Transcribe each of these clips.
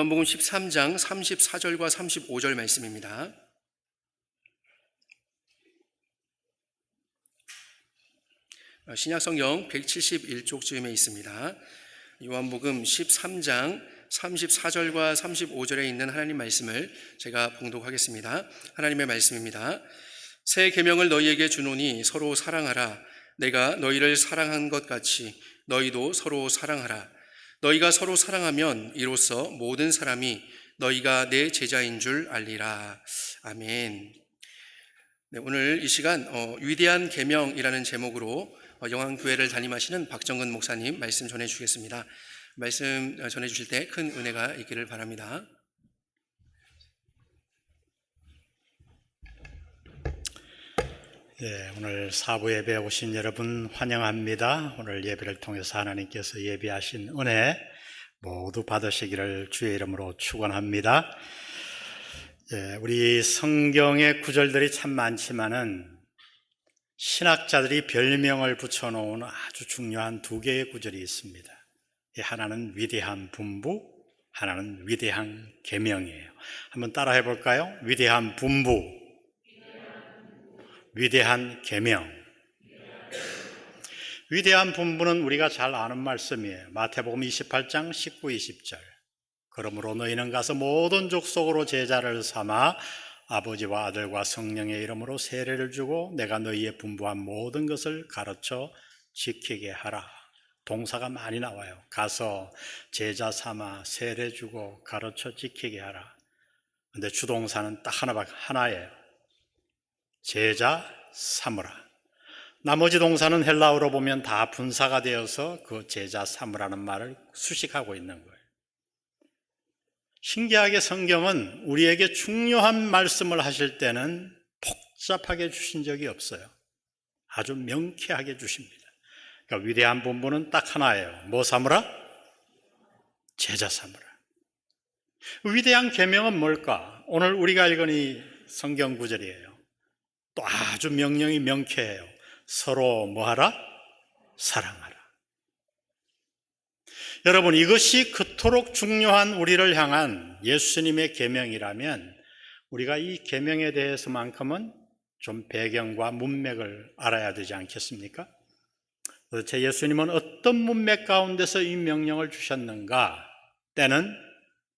요한복음 13장 34절과 35절 말씀입니다. 신약성경 171쪽쯤에 있습니다. 요한복음 13장 34절과 35절에 있는 하나님 말씀을 제가 봉독하겠습니다. 하나님의 말씀입니다. 새 계명을 너희에게 주노니 서로 사랑하라. 내가 너희를 사랑한 것 같이 너희도 서로 사랑하라. 너희가 서로 사랑하면 이로써 모든 사람이 너희가 내 제자인 줄 알리라. 아멘. 네, 오늘 이 시간 위대한 계명이라는 제목으로 영안교회를 담임하시는 박정근 목사님 말씀 전해주시겠습니다. 말씀 전해주실 때 큰 은혜가 있기를 바랍니다. 오늘 사부 예배에 오신 여러분 환영합니다. 오늘 예배를 통해서 하나님께서 예비하신 은혜 모두 받으시기를 주의 이름으로 축원합니다. 우리 성경의 구절들이 참 많지만은 신학자들이 별명을 붙여놓은 아주 중요한 두 개의 구절이 있습니다. 하나는 위대한 분부, 하나는 위대한 계명이에요. 한번 따라 해볼까요? 위대한 분부, 위대한 계명. 위대한 분부는 우리가 잘 아는 말씀이에요. 마태복음 28장 19, 20절. 그러므로 너희는 가서 모든 족속으로 제자를 삼아 아버지와 아들과 성령의 이름으로 세례를 주고 내가 너희의 분부한 모든 것을 가르쳐 지키게 하라. 동사가 많이 나와요. 가서 제자 삼아 세례 주고 가르쳐 지키게 하라. 근데 주동사는 딱 하나예요. 제자 삼으라. 나머지 동사는 헬라어로 보면 다 분사가 되어서 그 제자 삼으라는 말을 수식하고 있는 거예요. 신기하게 성경은 우리에게 중요한 말씀을 하실 때는 복잡하게 주신 적이 없어요. 아주 명쾌하게 주십니다. 그러니까 위대한 본부는 딱 하나예요. 뭐 삼으라? 제자 삼으라. 위대한 계명은 뭘까? 오늘 우리가 읽은 이 성경 구절이에요. 또 아주 명령이 명쾌해요. 서로 뭐하라? 사랑하라. 여러분, 이것이 그토록 중요한 우리를 향한 예수님의 계명이라면 우리가 이 계명에 대해서만큼은 좀 배경과 문맥을 알아야 되지 않겠습니까? 도대체 예수님은 어떤 문맥 가운데서 이 명령을 주셨는가? 때는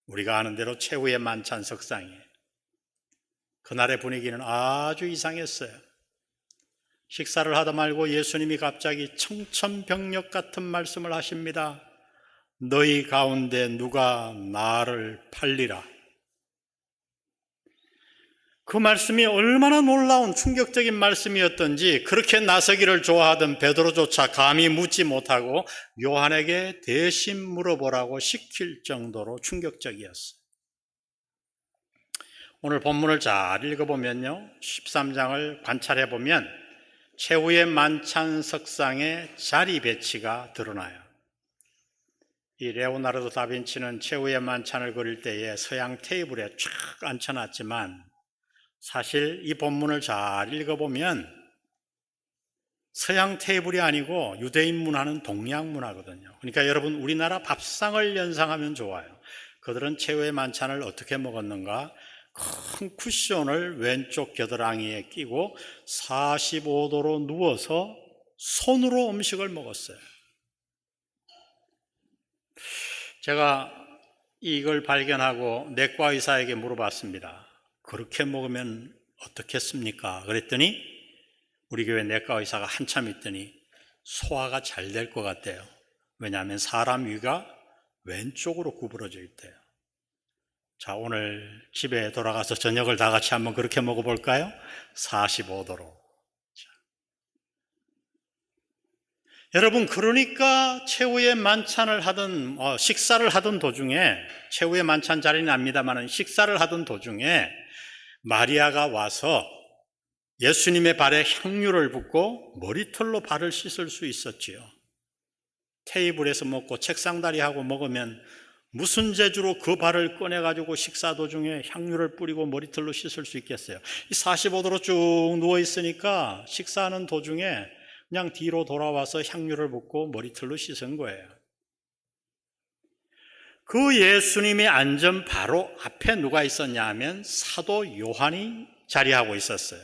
우리가 아는 대로 최후의 만찬 석상이에요. 그날의 분위기는 아주 이상했어요. 식사를 하다 말고 예수님이 갑자기 청천벽력 같은 말씀을 하십니다. 너희 가운데 누가 나를 팔리라. 그 말씀이 얼마나 놀라운 충격적인 말씀이었던지 그렇게 나서기를 좋아하던 베드로조차 감히 묻지 못하고 요한에게 대신 물어보라고 시킬 정도로 충격적이었어요. 오늘 본문을 잘 읽어보면요, 13장을 관찰해보면 최후의 만찬석상의 자리 배치가 드러나요. 이 레오나르도 다빈치는 최후의 만찬을 그릴 때에 서양 테이블에 쫙 앉혀놨지만 사실 이 본문을 잘 읽어보면 서양 테이블이 아니고 유대인 문화는 동양 문화거든요. 그러니까 여러분, 우리나라 밥상을 연상하면 좋아요. 그들은 최후의 만찬을 어떻게 먹었는가? 큰 쿠션을 왼쪽 겨드랑이에 끼고 45도로 누워서 손으로 음식을 먹었어요. 제가 이걸 발견하고 내과 의사에게 물어봤습니다. 그렇게 먹으면 어떻겠습니까? 그랬더니 우리 교회 내과 의사가 한참 있더니 소화가 잘 될 것 같대요. 왜냐하면 사람 위가 왼쪽으로 구부러져 있대요. 자, 오늘 집에 돌아가서 저녁을 다 같이 한번 그렇게 먹어볼까요? 45도로. 여러분, 그러니까 최후의 만찬을 하던 식사를 하던 도중에, 최후의 만찬 자리는 압니다만 식사를 하던 도중에 마리아가 와서 예수님의 발에 향유를 붓고 머리털로 발을 씻을 수 있었지요. 테이블에서 먹고 책상다리하고 먹으면 무슨 재주로 그 발을 꺼내가지고 식사 도중에 향유를 뿌리고 머리털로 씻을 수 있겠어요? 이 45도로 쭉 누워있으니까 식사하는 도중에 그냥 뒤로 돌아와서 향유를 붓고 머리털로 씻은 거예요. 그 예수님이 앉은 바로 앞에 누가 있었냐 하면 사도 요한이 자리하고 있었어요.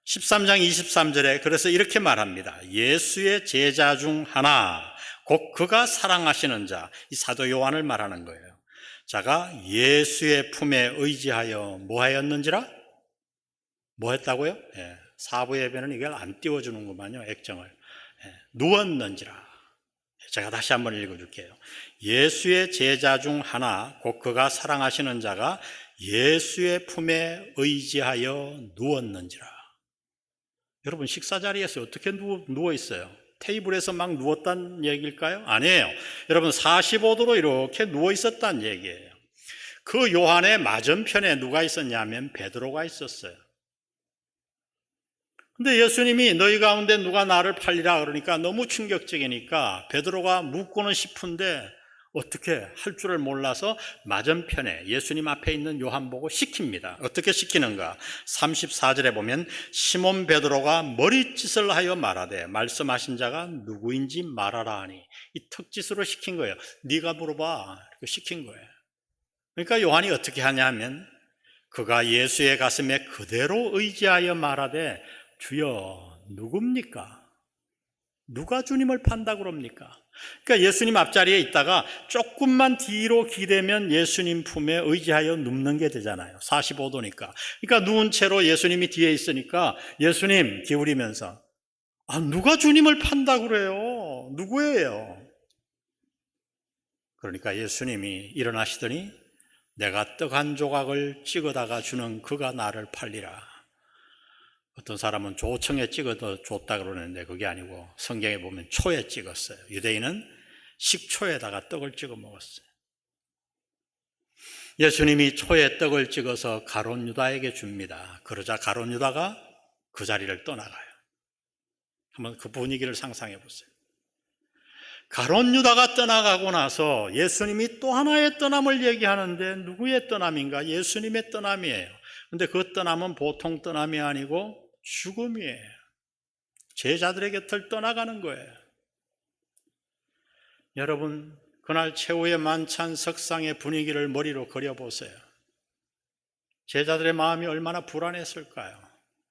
13장 23절에 그래서 이렇게 말합니다. 예수의 제자 중 하나, 곧 그가 사랑하시는 자, 이 사도 요한을 말하는 거예요. 자가 예수의 품에 의지하여 뭐 하였는지라? 뭐 했다고요? 예, 사부 예배는 이걸 안 띄워주는구만요, 액정을. 예, 누웠는지라. 제가 다시 한번 읽어줄게요. 예수의 제자 중 하나, 곧 그가 사랑하시는 자가 예수의 품에 의지하여 누웠는지라. 여러분, 식사 자리에서 어떻게 누워 있어요? 테이블에서 막 누웠다는 얘기일까요? 아니에요. 여러분, 45도로 이렇게 누워 있었다는 얘기예요. 그 요한의 맞은편에 누가 있었냐면 베드로가 있었어요. 근데 예수님이 너희 가운데 누가 나를 팔리라 그러니까 너무 충격적이니까 베드로가 묻고는 싶은데 어떻게 할 줄을 몰라서 맞은편에 예수님 앞에 있는 요한 보고 시킵니다. 어떻게 시키는가? 34절에 보면 시몬 베드로가 머리짓을 하여 말하되 말씀하신 자가 누구인지 말하라 하니, 이 턱짓으로 시킨 거예요. 네가 물어봐, 이렇게 시킨 거예요. 그러니까 요한이 어떻게 하냐면 그가 예수의 가슴에 그대로 의지하여 말하되 주여 누굽니까? 누가 주님을 판다 그럽니까? 그러니까 예수님 앞자리에 있다가 조금만 뒤로 기대면 예수님 품에 의지하여 눕는 게 되잖아요. 45도니까. 그러니까 누운 채로 예수님이 뒤에 있으니까 예수님 기울이면서 누가 주님을 판다 그래요? 누구예요? 그러니까 예수님이 일어나시더니 내가 떡 한 조각을 찍어다가 주는 그가 나를 팔리라. 어떤 사람은 조청에 찍어도 줬다 그러는데 그게 아니고 성경에 보면 초에 찍었어요. 유대인은 식초에다가 떡을 찍어 먹었어요. 예수님이 초에 떡을 찍어서 가룟 유다에게 줍니다. 그러자 가룟 유다가 그 자리를 떠나가요. 한번 그 분위기를 상상해 보세요. 가룟 유다가 떠나가고 나서 예수님이 또 하나의 떠남을 얘기하는데 누구의 떠남인가? 예수님의 떠남이에요. 근데 그 떠남은 보통 떠남이 아니고 죽음이에요. 제자들의 곁을 떠나가는 거예요. 여러분, 그날 최후의 만찬 석상의 분위기를 머리로 그려보세요. 제자들의 마음이 얼마나 불안했을까요?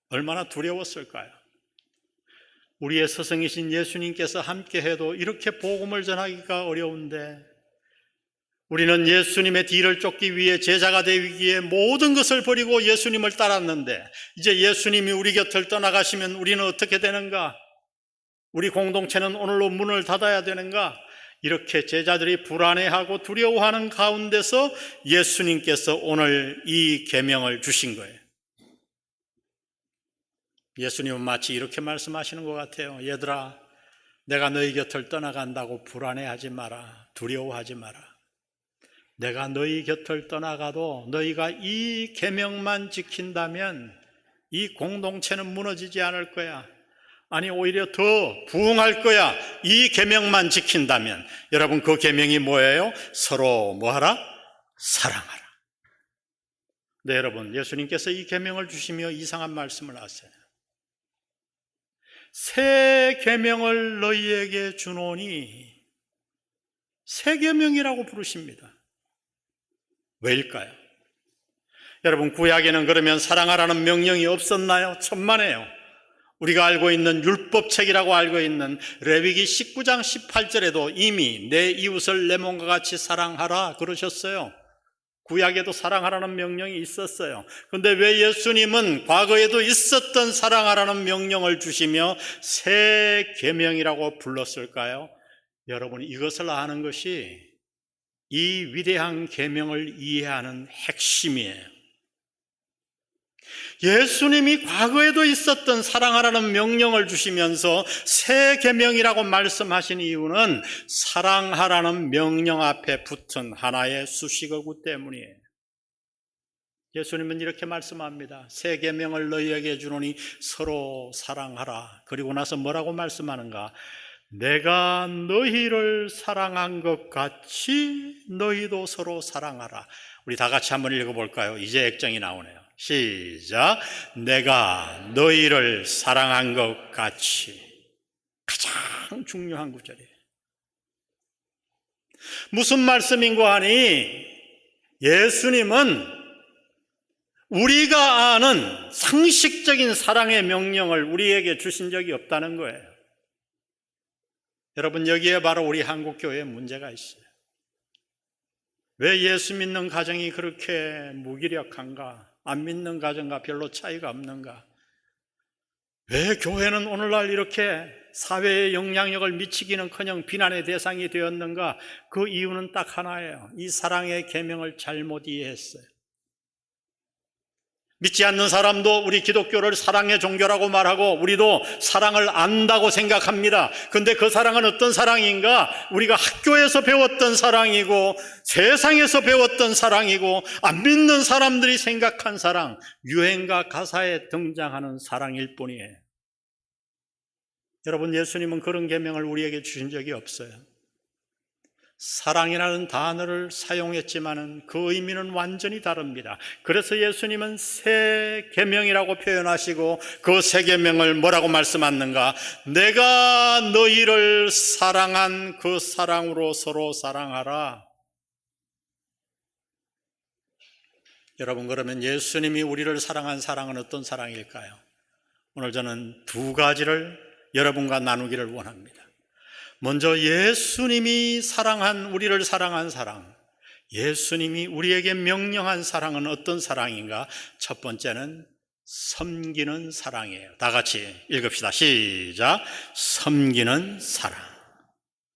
얼마나 두려웠을까요? 우리의 스승이신 예수님께서 함께해도 이렇게 복음을 전하기가 어려운데 우리는 예수님의 뒤를 쫓기 위해 제자가 되기에 모든 것을 버리고 예수님을 따랐는데 이제 예수님이 우리 곁을 떠나가시면 우리는 어떻게 되는가? 우리 공동체는 오늘로 문을 닫아야 되는가? 이렇게 제자들이 불안해하고 두려워하는 가운데서 예수님께서 오늘 이 계명을 주신 거예요. 예수님은 마치 이렇게 말씀하시는 것 같아요. 얘들아, 내가 너희 곁을 떠나간다고 불안해하지 마라. 두려워하지 마라. 내가 너희 곁을 떠나가도 너희가 이 계명만 지킨다면 이 공동체는 무너지지 않을 거야. 아니, 오히려 더 부흥할 거야. 이 계명만 지킨다면. 여러분, 그 계명이 뭐예요? 서로 뭐하라? 사랑하라. 네, 여러분, 예수님께서 이 계명을 주시며 이상한 말씀을 하세요. 새 계명을 너희에게 주노니, 새 계명이라고 부르십니다. 왜일까요? 여러분, 구약에는 그러면 사랑하라는 명령이 없었나요? 천만에요. 우리가 알고 있는 율법책이라고 알고 있는 레위기 19장 18절에도 이미 내 이웃을 내 몸과 같이 사랑하라 그러셨어요. 구약에도 사랑하라는 명령이 있었어요. 그런데 왜 예수님은 과거에도 있었던 사랑하라는 명령을 주시며 새 계명이라고 불렀을까요? 여러분, 이것을 아는 것이 이 위대한 계명을 이해하는 핵심이에요. 예수님이 과거에도 있었던 사랑하라는 명령을 주시면서 새 계명이라고 말씀하신 이유는 사랑하라는 명령 앞에 붙은 하나의 수식어구 때문이에요. 예수님은 이렇게 말씀합니다. 새 계명을 너희에게 주노니 서로 사랑하라. 그리고 나서 뭐라고 말씀하는가? 내가 너희를 사랑한 것 같이 너희도 서로 사랑하라. 우리 다 같이 한번 읽어볼까요? 이제 액정이 나오네요. 시작. 내가 너희를 사랑한 것 같이. 가장 중요한 구절이에요. 무슨 말씀인고 하니 예수님은 우리가 아는 상식적인 사랑의 명령을 우리에게 주신 적이 없다는 거예요. 여러분, 여기에 바로 우리 한국교회에 문제가 있어요. 왜 예수 믿는 가정이 그렇게 무기력한가? 안 믿는 가정과 별로 차이가 없는가? 왜 교회는 오늘날 이렇게 사회에 영향력을 미치기는커녕 비난의 대상이 되었는가? 그 이유는 딱 하나예요. 이 사랑의 계명을 잘못 이해했어요. 믿지 않는 사람도 우리 기독교를 사랑의 종교라고 말하고 우리도 사랑을 안다고 생각합니다. 그런데 그 사랑은 어떤 사랑인가? 우리가 학교에서 배웠던 사랑이고 세상에서 배웠던 사랑이고 안 믿는 사람들이 생각한 사랑, 유행가 가사에 등장하는 사랑일 뿐이에요. 여러분, 예수님은 그런 계명을 우리에게 주신 적이 없어요. 사랑이라는 단어를 사용했지만 그 의미는 완전히 다릅니다. 그래서 예수님은 새 계명이라고 표현하시고 그 새 계명을 뭐라고 말씀하는가? 내가 너희를 사랑한 그 사랑으로 서로 사랑하라. 여러분, 그러면 예수님이 우리를 사랑한 사랑은 어떤 사랑일까요? 오늘 저는 두 가지를 여러분과 나누기를 원합니다. 먼저 예수님이 우리를 사랑한 사랑, 예수님이 우리에게 명령한 사랑은 어떤 사랑인가? 첫 번째는 섬기는 사랑이에요. 다 같이 읽읍시다. 시작. 섬기는 사랑.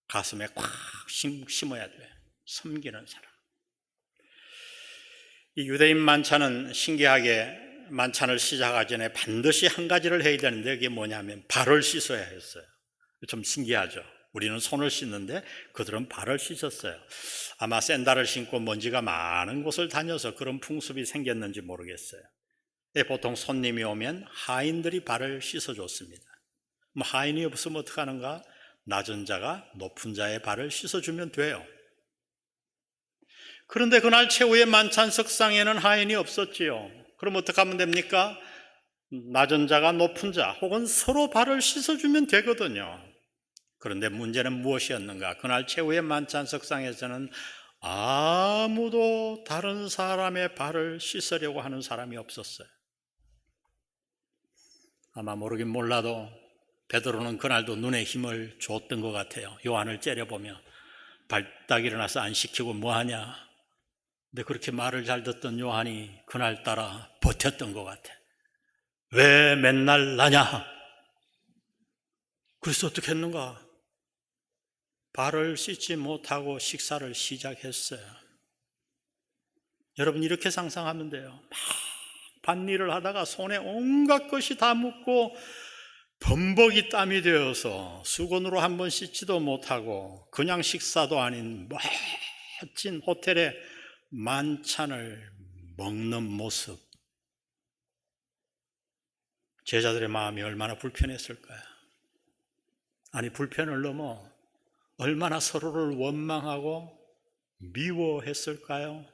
가슴에 꽉 심어야 돼요. 섬기는 사랑. 이 유대인 만찬은 신기하게 만찬을 시작하기 전에 반드시 한 가지를 해야 되는데 그게 뭐냐면 발을 씻어야 했어요. 좀 신기하죠. 우리는 손을 씻는데 그들은 발을 씻었어요. 아마 샌들을 신고 먼지가 많은 곳을 다녀서 그런 풍습이 생겼는지 모르겠어요. 보통 손님이 오면 하인들이 발을 씻어줬습니다. 하인이 없으면 어떻게 하는가? 낮은 자가 높은 자의 발을 씻어주면 돼요. 그런데 그날 최후의 만찬석상에는 하인이 없었지요. 그럼 어떻게 하면 됩니까? 낮은 자가 높은 자 혹은 서로 발을 씻어주면 되거든요. 그런데 문제는 무엇이었는가? 그날 최후의 만찬석상에서는 아무도 다른 사람의 발을 씻으려고 하는 사람이 없었어요. 아마 모르긴 몰라도 베드로는 그날도 눈에 힘을 줬던 것 같아요. 요한을 째려보며 발딱 일어나서 안 시키고 뭐하냐? 근데 그렇게 말을 잘 듣던 요한이 그날따라 버텼던 것 같아. 왜 맨날 나냐? 그래서 어떻게 했는가? 발을 씻지 못하고 식사를 시작했어요. 여러분, 이렇게 상상하면 돼요. 막 밭일을 하다가 손에 온갖 것이 다 묻고 범벅이 땀이 되어서 수건으로 한번 씻지도 못하고 그냥 식사도 아닌 멋진 호텔의 만찬을 먹는 모습. 제자들의 마음이 얼마나 불편했을까요? 아니, 불편을 넘어 얼마나 서로를 원망하고 미워했을까요?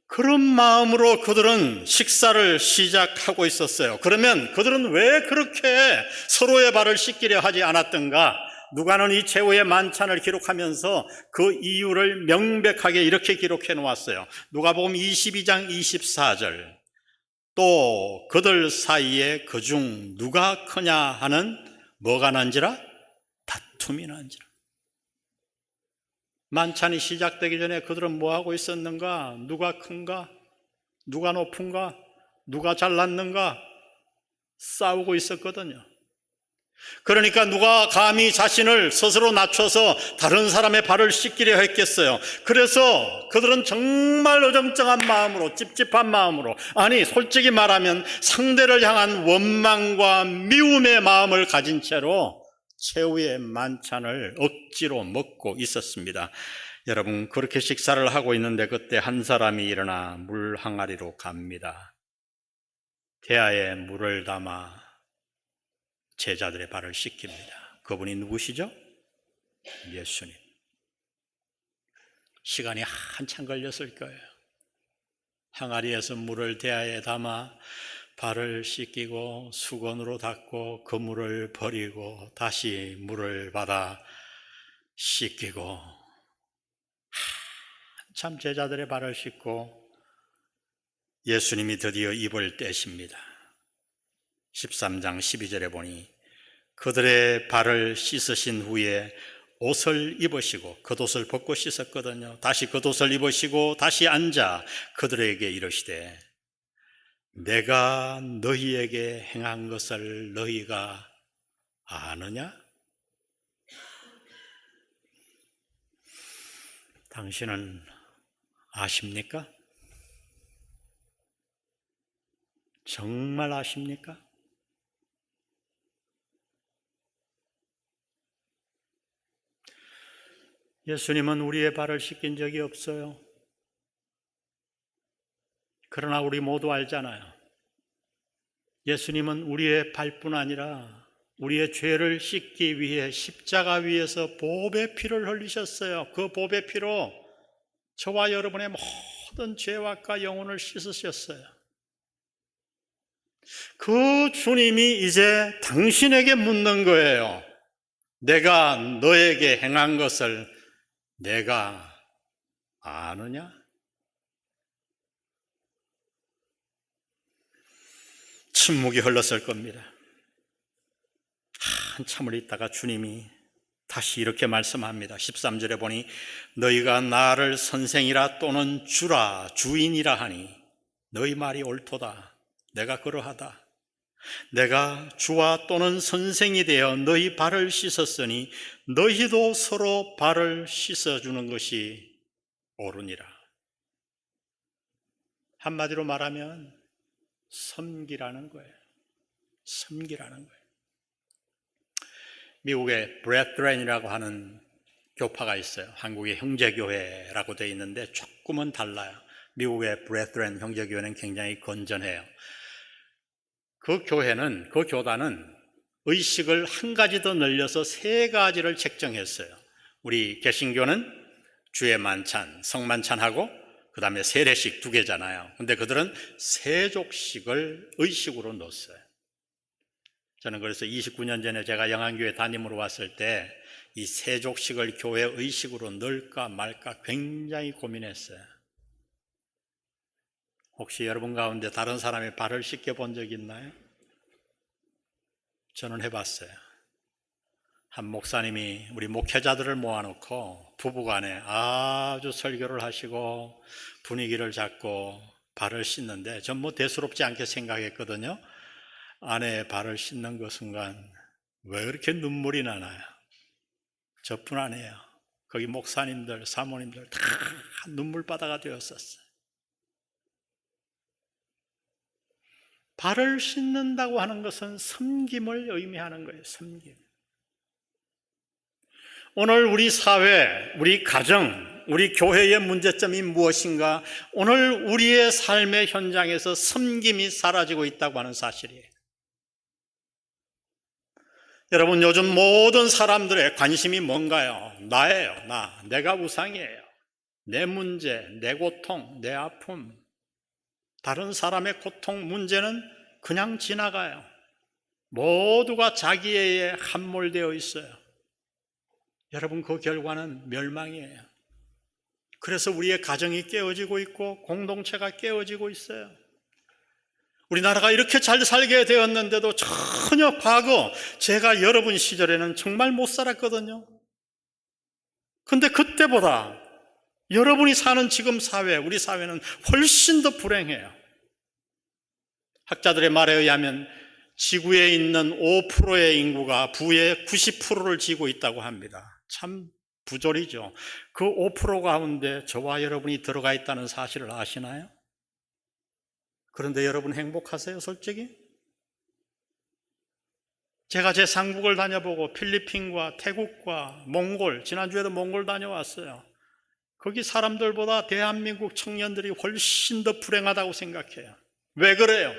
그런 마음으로 그들은 식사를 시작하고 있었어요. 그러면 그들은 왜 그렇게 서로의 발을 씻기려 하지 않았던가? 누가는 이 최후의 만찬을 기록하면서 그 이유를 명백하게 이렇게 기록해 놓았어요. 누가복음 22장 24절. 또 그들 사이에 그중 누가 크냐 하는 뭐가 난지라? 다툼이 난지라. 만찬이 시작되기 전에 그들은 뭐하고 있었는가? 누가 큰가? 누가 높은가? 누가 잘났는가? 싸우고 있었거든요. 그러니까 누가 감히 자신을 스스로 낮춰서 다른 사람의 발을 씻기려 했겠어요. 그래서 그들은 정말 어정쩡한 마음으로, 찝찝한 마음으로, 아니 솔직히 말하면 상대를 향한 원망과 미움의 마음을 가진 채로 최후의 만찬을 억지로 먹고 있었습니다. 여러분, 그렇게 식사를 하고 있는데 그때 한 사람이 일어나 물 항아리로 갑니다. 대야에 물을 담아 제자들의 발을 씻깁니다. 그분이 누구시죠? 예수님. 시간이 한참 걸렸을 거예요. 항아리에서 물을 대야에 담아 발을 씻기고 수건으로 닦고 그 물을 버리고 다시 물을 받아 씻기고 참 제자들의 발을 씻고 예수님이 드디어 입을 떼십니다. 13장 12절에 보니 그들의 발을 씻으신 후에 옷을 입으시고 겉옷을 벗고 씻었거든요. 다시 겉옷을 입으시고 다시 앉아 그들에게 이르시되 내가 너희에게 행한 것을 너희가 아느냐? 당신은 아십니까? 정말 아십니까? 예수님은 우리의 발을 씻긴 적이 없어요. 그러나 우리 모두 알잖아요. 예수님은 우리의 발뿐 아니라 우리의 죄를 씻기 위해 십자가 위에서 보배 피를 흘리셨어요. 그 보배 피로 저와 여러분의 모든 죄악과 영혼을 씻으셨어요. 그 주님이 이제 당신에게 묻는 거예요. 내가 너에게 행한 것을 내가 아느냐? 침묵이 흘렀을 겁니다. 한참을 있다가 주님이 다시 이렇게 말씀합니다. 13절에 보니 너희가 나를 선생이라 또는 주라 주인이라 하니 너희 말이 옳도다. 내가 그러하다. 내가 주와 또는 선생이 되어 너희 발을 씻었으니 너희도 서로 발을 씻어주는 것이 옳으니라. 한마디로 말하면 섬기라는 거예요. 섬기라는 거예요. 미국에 브레드렌이라고 하는 교파가 있어요. 한국의 형제교회라고 되어 있는데 조금은 달라요. 미국의 브레드렌 형제교회는 굉장히 건전해요. 그 교단은 의식을 한 가지 더 늘려서 3가지를 책정했어요. 우리 개신교는 주의 만찬, 성만찬하고 그 다음에 세례식 2개잖아요. 근데 그들은 세족식을 의식으로 넣었어요. 저는 그래서 29년 전에 제가 영안교회 담임으로 왔을 때 이 세족식을 교회 의식으로 넣을까 말까 굉장히 고민했어요. 혹시 여러분 가운데 다른 사람의 발을 씻겨 본 적 있나요? 저는 해봤어요. 한 목사님이 우리 목회자들을 모아놓고 부부간에 아주 설교를 하시고 분위기를 잡고 발을 씻는데 전 대수롭지 않게 생각했거든요. 아내의 발을 씻는 그 순간 왜 그렇게 눈물이 나나요? 저뿐 아니에요. 거기 목사님들, 사모님들 다 눈물바다가 되었었어요. 발을 씻는다고 하는 것은 섬김을 의미하는 거예요. 섬김. 오늘 우리 사회, 우리 가정, 우리 교회의 문제점이 무엇인가? 오늘 우리의 삶의 현장에서 섬김이 사라지고 있다고 하는 사실이에요. 여러분, 요즘 모든 사람들의 관심이 뭔가요? 나예요. 내가 우상이에요. 내 문제, 내 고통, 내 아픔. 다른 사람의 고통, 문제는 그냥 지나가요. 모두가 자기에게 함몰되어 있어요. 여러분, 그 결과는 멸망이에요. 그래서 우리의 가정이 깨어지고 있고 공동체가 깨어지고 있어요. 우리나라가 이렇게 잘 살게 되었는데도 전혀 과거 제가 여러분 시절에는 정말 못 살았거든요. 근데 그때보다 여러분이 사는 지금 사회, 우리 사회는 훨씬 더 불행해요. 학자들의 말에 의하면 지구에 있는 5%의 인구가 부의 90%를 쥐고 있다고 합니다. 참 부조리죠. 그 5% 가운데 저와 여러분이 들어가 있다는 사실을 아시나요? 그런데 여러분 행복하세요, 솔직히? 제가 제 상국을 다녀보고 필리핀과 태국과 몽골, 지난주에도 몽골 다녀왔어요. 거기 사람들보다 대한민국 청년들이 훨씬 더 불행하다고 생각해요. 왜 그래요?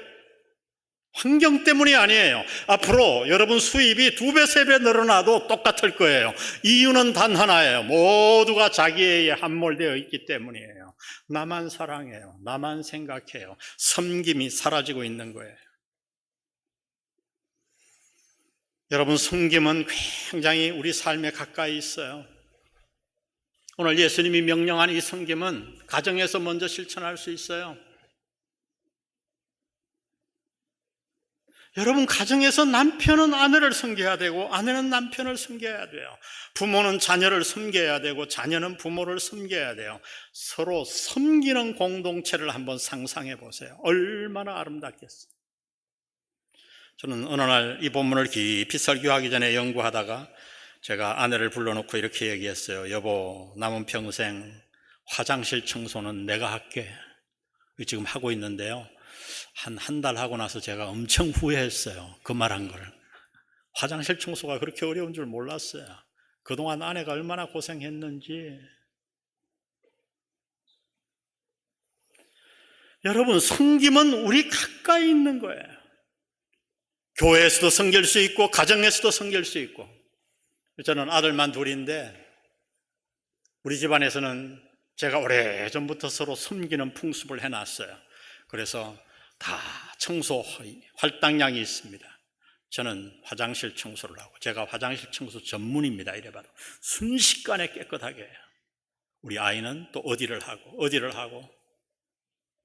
환경 때문이 아니에요. 앞으로 여러분 수입이 2배, 3배 늘어나도 똑같을 거예요. 이유는 단 하나예요. 모두가 자기에게 함몰되어 있기 때문이에요. 나만 사랑해요. 나만 생각해요. 섬김이 사라지고 있는 거예요. 여러분, 섬김은 굉장히 우리 삶에 가까이 있어요. 오늘 예수님이 명령한 이 섬김은 가정에서 먼저 실천할 수 있어요. 여러분, 가정에서 남편은 아내를 섬겨야 되고 아내는 남편을 섬겨야 돼요. 부모는 자녀를 섬겨야 되고 자녀는 부모를 섬겨야 돼요. 서로 섬기는 공동체를 한번 상상해 보세요. 얼마나 아름답겠어요. 저는 어느 날 이 본문을 깊이 설교하기 전에 연구하다가 제가 아내를 불러놓고 이렇게 얘기했어요. 여보, 남은 평생 화장실 청소는 내가 할게. 지금 하고 있는데요. 한 달 하고 나서 제가 엄청 후회했어요. 그 말한 걸. 화장실 청소가 그렇게 어려운 줄 몰랐어요. 그동안 아내가 얼마나 고생했는지. 여러분, 섬김은 우리 가까이 있는 거예요. 교회에서도 섬길 수 있고 가정에서도 섬길 수 있고. 저는 아들만 둘인데 우리 집안에서는 제가 오래전부터 서로 섬기는 풍습을 해놨어요. 그래서 다 청소 할당량이 있습니다. 저는 화장실 청소를 하고 제가 화장실 청소 전문입니다. 이래봐도 순식간에 깨끗하게 해요. 우리 아이는 또 어디를 하고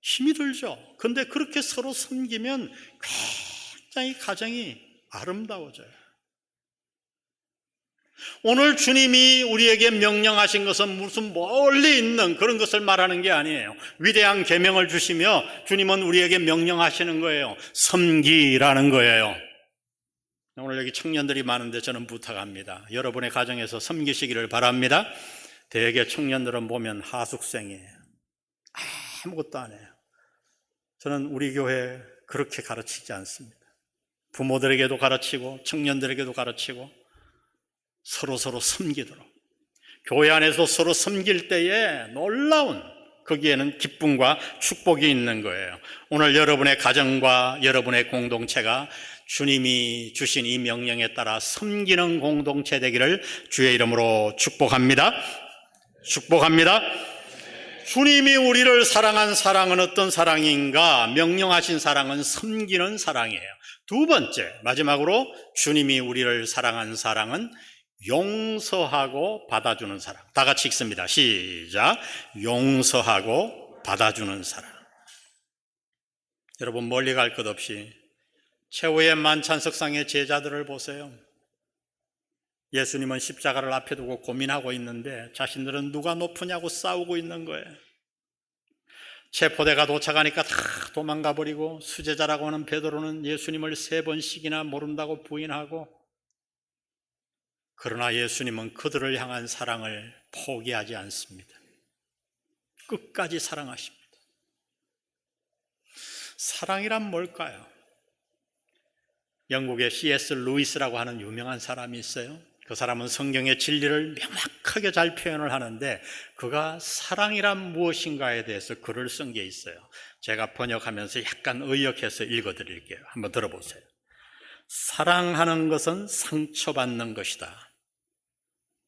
힘이 들죠. 근데 그렇게 서로 섬기면 굉장히 가정이 아름다워져요. 오늘 주님이 우리에게 명령하신 것은 무슨 멀리 있는 그런 것을 말하는 게 아니에요. 위대한 계명을 주시며 주님은 우리에게 명령하시는 거예요. 섬기라는 거예요. 오늘 여기 청년들이 많은데 저는 부탁합니다. 여러분의 가정에서 섬기시기를 바랍니다. 대개 청년들은 보면 하숙생이에요. 아무것도 안 해요. 저는 우리 교회 그렇게 가르치지 않습니다. 부모들에게도 가르치고 청년들에게도 가르치고 서로 섬기도록. 교회 안에서 서로 섬길 때에 놀라운 거기에는 기쁨과 축복이 있는 거예요. 오늘 여러분의 가정과 여러분의 공동체가 주님이 주신 이 명령에 따라 섬기는 공동체 되기를 주의 이름으로 축복합니다. 축복합니다. 주님이 우리를 사랑한 사랑은 어떤 사랑인가? 명령하신 사랑은 섬기는 사랑이에요. 두 번째, 마지막으로 주님이 우리를 사랑한 사랑은 용서하고 받아주는 사랑. 다 같이 읽습니다. 시작. 용서하고 받아주는 사랑. 여러분, 멀리 갈 것 없이 최후의 만찬석상의 제자들을 보세요. 예수님은 십자가를 앞에 두고 고민하고 있는데 자신들은 누가 높으냐고 싸우고 있는 거예요. 체포대가 도착하니까 다 도망가 버리고 수제자라고 하는 베드로는 예수님을 3번씩이나 모른다고 부인하고, 그러나 예수님은 그들을 향한 사랑을 포기하지 않습니다. 끝까지 사랑하십니다. 사랑이란 뭘까요? 영국의 C.S. 루이스라고 하는 유명한 사람이 있어요. 그 사람은 성경의 진리를 명확하게 잘 표현을 하는데 그가 사랑이란 무엇인가에 대해서 글을 쓴 게 있어요. 제가 번역하면서 약간 의역해서 읽어드릴게요. 한번 들어보세요. 사랑하는 것은 상처받는 것이다.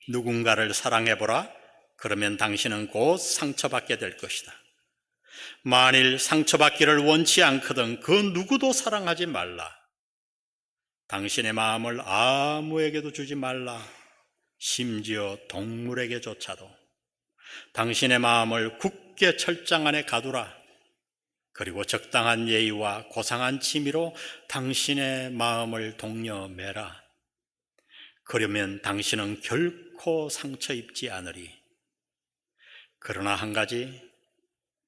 누군가를 사랑해보라. 그러면 당신은 곧 상처받게 될 것이다. 만일 상처받기를 원치 않거든 그 누구도 사랑하지 말라. 당신의 마음을 아무에게도 주지 말라. 심지어 동물에게조차도. 당신의 마음을 굳게 철장 안에 가두라. 그리고 적당한 예의와 고상한 취미로 당신의 마음을 독려매라. 그러면 당신은 결코 상처 입지 않으리. 그러나 한 가지,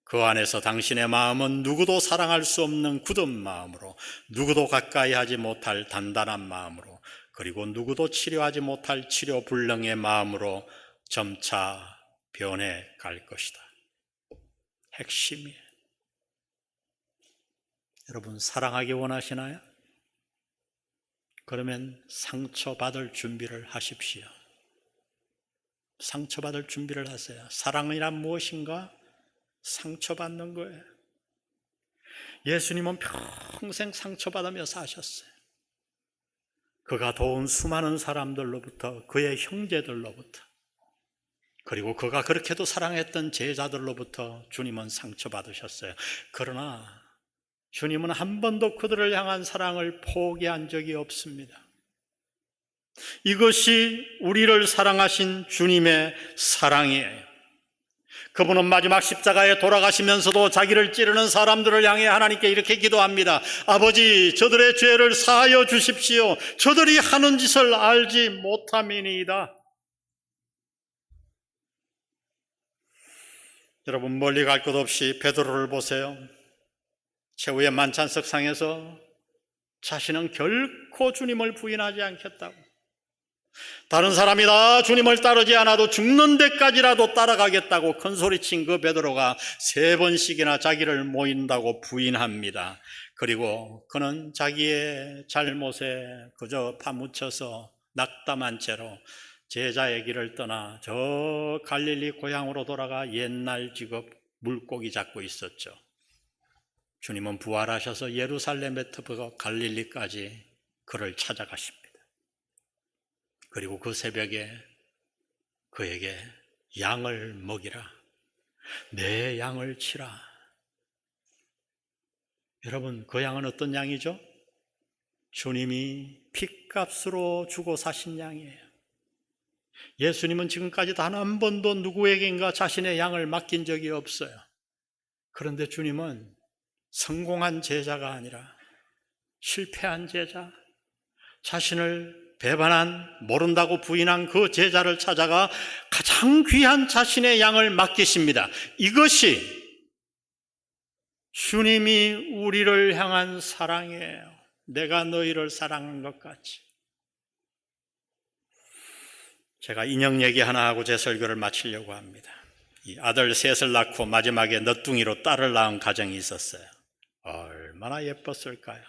그 안에서 당신의 마음은 누구도 사랑할 수 없는 굳은 마음으로, 누구도 가까이 하지 못할 단단한 마음으로, 그리고 누구도 치료하지 못할 치료불능의 마음으로 점차 변해 갈 것이다. 핵심이에요. 여러분, 사랑하기 원하시나요? 그러면 상처받을 준비를 하십시오. 상처받을 준비를 하세요. 사랑이란 무엇인가? 상처받는 거예요. 예수님은 평생 상처받으며 사셨어요. 그가 도운 수많은 사람들로부터, 그의 형제들로부터, 그리고 그가 그렇게도 사랑했던 제자들로부터 주님은 상처받으셨어요. 그러나 주님은 한 번도 그들을 향한 사랑을 포기한 적이 없습니다. 이것이 우리를 사랑하신 주님의 사랑이에요. 그분은 마지막 십자가에 돌아가시면서도 자기를 찌르는 사람들을 향해 하나님께 이렇게 기도합니다. 아버지, 저들의 죄를 사하여 주십시오. 저들이 하는 짓을 알지 못함이니이다. 여러분, 멀리 갈 것 없이 베드로를 보세요. 최후의 만찬석상에서 자신은 결코 주님을 부인하지 않겠다고, 다른 사람이 다 주님을 따르지 않아도 죽는 데까지라도 따라가겠다고 큰소리친 그 베드로가 3번씩이나 자기를 모인다고 부인합니다. 그리고 그는 자기의 잘못에 그저 파묻혀서 낙담한 채로 제자의 길을 떠나 저 갈릴리 고향으로 돌아가 옛날 직업 물고기 잡고 있었죠. 주님은 부활하셔서 예루살렘에부터 갈릴리까지 그를 찾아가십니다. 그리고 그 새벽에 그에게 양을 먹이라, 내 양을 치라. 여러분, 그 양은 어떤 양이죠? 주님이 핏값으로 주고 사신 양이에요. 예수님은 지금까지 단 한 번도 누구에게인가 자신의 양을 맡긴 적이 없어요. 그런데 주님은 성공한 제자가 아니라 실패한 제자, 자신을 배반한, 모른다고 부인한 그 제자를 찾아가 가장 귀한 자신의 양을 맡기십니다. 이것이 주님이 우리를 향한 사랑이에요. 내가 너희를 사랑한 것 같이. 제가 인형 얘기 하나 하고 제 설교를 마치려고 합니다. 이 아들 셋을 낳고 마지막에 너뚱이로 딸을 낳은 가정이 있었어요. 얼마나 예뻤을까요?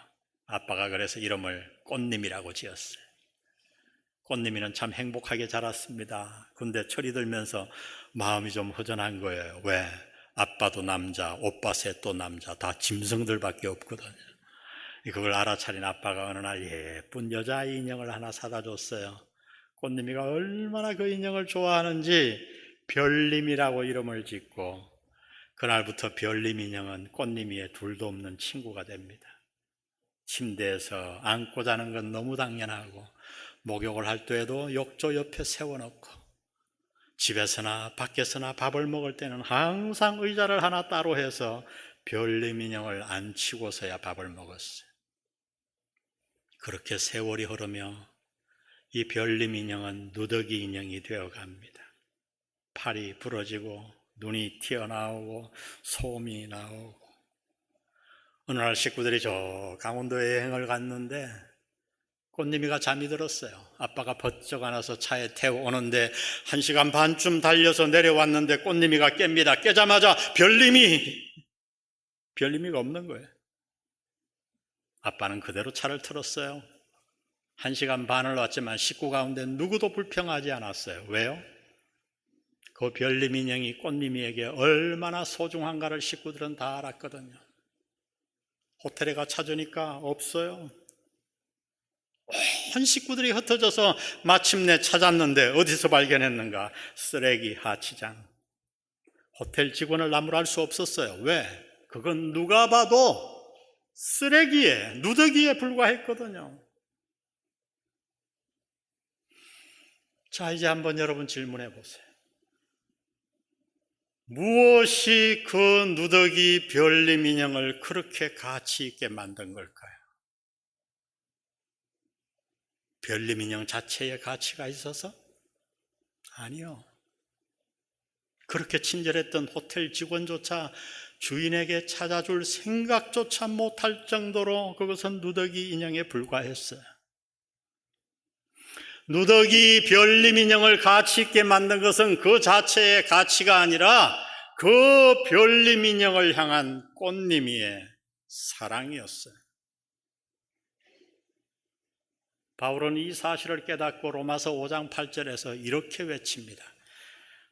아빠가 그래서 이름을 꽃님이라고 지었어요. 꽃님이는 참 행복하게 자랐습니다. 근데 철이 들면서 마음이 좀 허전한 거예요. 왜? 아빠도 남자, 오빠 셋도 남자, 다 짐승들밖에 없거든요. 그걸 알아차린 아빠가 어느 날 예쁜 여자아이 인형을 하나 사다 줬어요. 꽃님이가 얼마나 그 인형을 좋아하는지 별님이라고 이름을 짓고, 그날부터 별님 인형은 꽃님이의 둘도 없는 친구가 됩니다. 침대에서 안고 자는 건 너무 당연하고, 목욕을 할 때에도 욕조 옆에 세워놓고, 집에서나 밖에서나 밥을 먹을 때는 항상 의자를 하나 따로 해서 별님 인형을 앉히고서야 밥을 먹었어요. 그렇게 세월이 흐르며 이 별님 인형은 누더기 인형이 되어갑니다. 팔이 부러지고 눈이 튀어나오고 솜이 나오고, 어느 날 식구들이 저 강원도에 여행을 갔는데 꽃님이가 잠이 들었어요. 아빠가 번쩍 안아서 차에 태워오는데 1시간 반쯤 달려서 내려왔는데 꽃님이가 깹니다. 깨자마자 별님이가 없는 거예요. 아빠는 그대로 차를 틀었어요. 1시간 반을 왔지만 식구 가운데 누구도 불평하지 않았어요. 왜요? 그 별님 인형이 꽃님이에게 얼마나 소중한가를 식구들은 다 알았거든요. 호텔에 가 찾으니까 없어요. 온 식구들이 흩어져서 마침내 찾았는데 어디서 발견했는가? 쓰레기 하치장. 호텔 직원을 나무랄 수 없었어요. 왜? 그건 누가 봐도 쓰레기에, 누더기에 불과했거든요. 자, 이제 한번 여러분 질문해 보세요. 무엇이 그 누더기 별님 인형을 그렇게 가치 있게 만든 걸까요? 별님 인형 자체에 가치가 있어서? 아니요. 그렇게 친절했던 호텔 직원조차 주인에게 찾아줄 생각조차 못할 정도로 그것은 누더기 인형에 불과했어요. 누더기 별님 인형을 가치 있게 만든 것은 그 자체의 가치가 아니라 그 별님 인형을 향한 꽃님이의 사랑이었어요. 바울은 이 사실을 깨닫고 로마서 5장 8절에서 이렇게 외칩니다.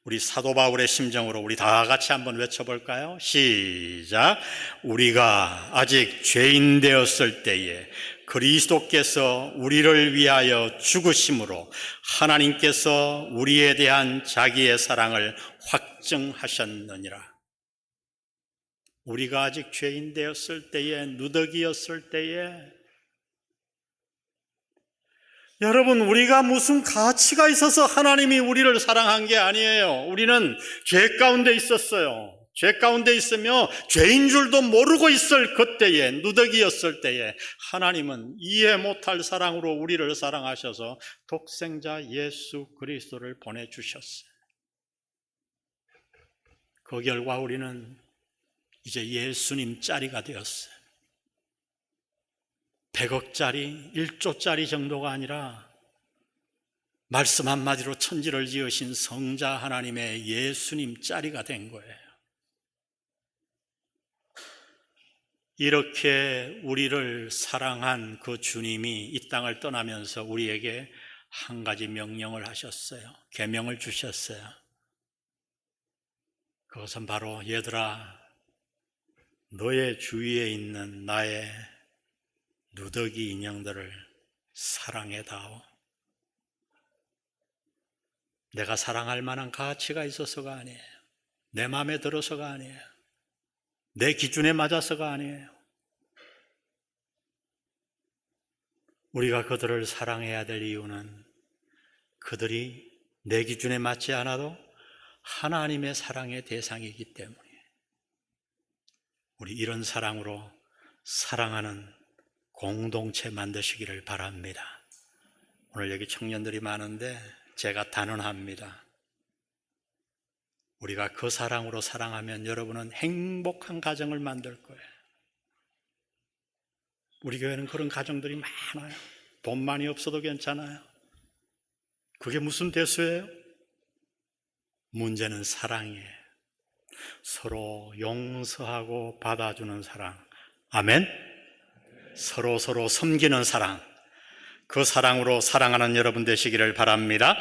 우리 사도 바울의 심정으로 우리 다 같이 한번 외쳐볼까요? 시작. 우리가 아직 죄인 되었을 때에 그리스도께서 우리를 위하여 죽으심으로 하나님께서 우리에 대한 자기의 사랑을 확증하셨느니라. 우리가 아직 죄인 되었을 때에, 누더기였을 때에 여러분, 우리가 무슨 가치가 있어서 하나님이 우리를 사랑한 게 아니에요. 우리는 죄 가운데 있었어요. 죄 가운데 있으며 죄인 줄도 모르고 있을 그때에, 누더기였을 때에 하나님은 이해 못할 사랑으로 우리를 사랑하셔서 독생자 예수 그리스도를 보내주셨어요. 그 결과 우리는 이제 예수님 짜리가 되었어요. 100억짜리, 1조짜리 정도가 아니라 말씀 한마디로 천지를 지으신 성자 하나님의 예수님 짜리가 된 거예요. 이렇게 우리를 사랑한 그 주님이 이 땅을 떠나면서 우리에게 한 가지 명령을 하셨어요. 계명을 주셨어요. 그것은 바로 얘들아, 너의 주위에 있는 나의 누더기 인형들을 사랑해다오. 내가 사랑할 만한 가치가 있어서가 아니에요. 내 마음에 들어서가 아니에요. 내 기준에 맞아서가 아니에요. 우리가 그들을 사랑해야 될 이유는 그들이 내 기준에 맞지 않아도 하나님의 사랑의 대상이기 때문이에요. 우리 이런 사랑으로 사랑하는 공동체 만드시기를 바랍니다. 오늘 여기 청년들이 많은데 제가 단언합니다. 우리가 그 사랑으로 사랑하면 여러분은 행복한 가정을 만들 거예요. 우리 교회는 그런 가정들이 많아요. 돈 많이 없어도 괜찮아요. 그게 무슨 대수예요? 문제는 사랑이에요. 서로 용서하고 받아주는 사랑. 아멘? 서로 섬기는 사랑. 그 사랑으로 사랑하는 여러분 되시기를 바랍니다.